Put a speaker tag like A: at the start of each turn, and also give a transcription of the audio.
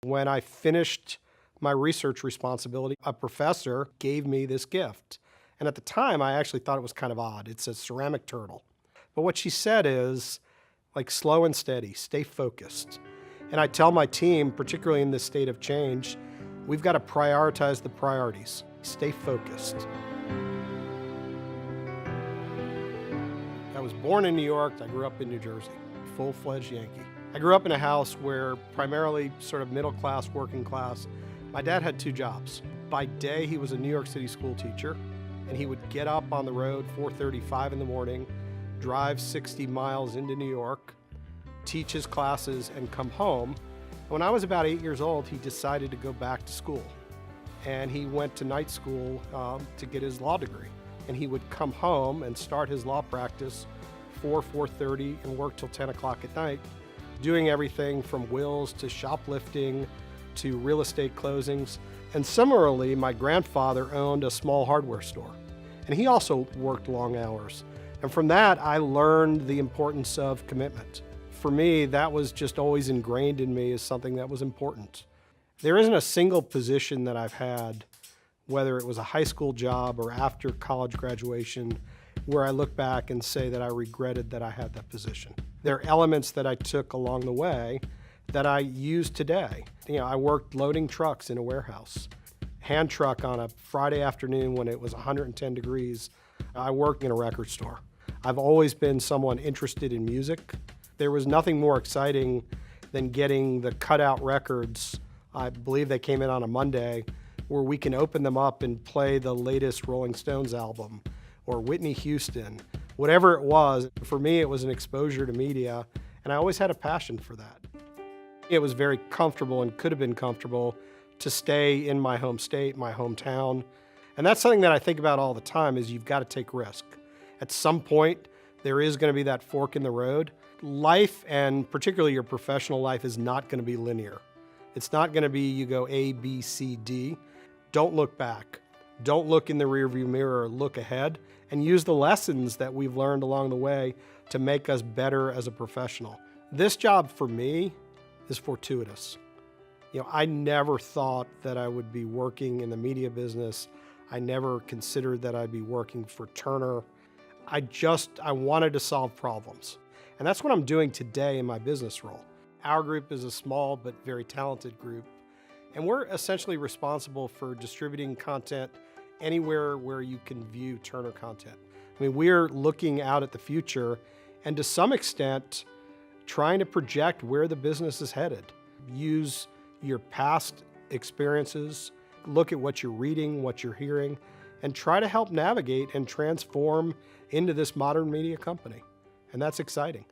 A: When I finished my research responsibility, a professor gave me this gift. And at the time, I actually thought it was kind of odd. It's a ceramic turtle. But what she said is, like, slow and steady, stay focused. And I tell my team, particularly in this state of change, we've got to prioritize the priorities. Stay focused. I was born in New York. I grew up in New Jersey, full-fledged Yankee. I grew up in a house where primarily sort of middle class, working class. My dad had two jobs. By day, he was a New York City school teacher, and he would get up on the road 4:35 in the morning, drive 60 miles into New York, teach his classes, and come home. When I was about 8 years old, he decided to go back to school. And he went to night school to get his law degree. And he would come home and start his law practice 4:30 and work till 10 o'clock at night, doing everything from wills to shoplifting to real estate closings. And similarly, my grandfather owned a small hardware store, and he also worked long hours. And from that, I learned the importance of commitment. For me, that was just always ingrained in me as something that was important. There isn't a single position that I've had, whether it was a high school job or after college graduation, where I look back and say that I regretted that I had that position. There are elements that I took along the way that I use today. I worked loading trucks in a warehouse, hand truck on a Friday afternoon when it was 110 degrees. I worked in a record store. I've always been someone interested in music. There was nothing more exciting than getting the cutout records. I believe they came in on a Monday, where we can open them up and play the latest Rolling Stones album or Whitney Houston, whatever it was. For me, it was an exposure to media, and I always had a passion for that. It was very comfortable and could have been comfortable to stay in my home state, my hometown. And that's something that I think about all the time, is you've got to take risk. At some point, there is going to be that fork in the road. Life, and particularly your professional life, is not going to be linear. It's not going to be you go A, B, C, D. Don't look back. Don't look in the rearview mirror. Look ahead and use the lessons that we've learned along the way to make us better as a professional. This job for me is fortuitous. I never thought that I would be working in the media business. I never considered that I'd be working for Turner. I wanted to solve problems. And that's what I'm doing today in my business role. Our group is a small but very talented group, and we're essentially responsible for distributing content anywhere where you can view Turner content. We're looking out at the future and to some extent trying to project where the business is headed. Use your past experiences, look at what you're reading, what you're hearing, and try to help navigate and transform into this modern media company. And that's exciting.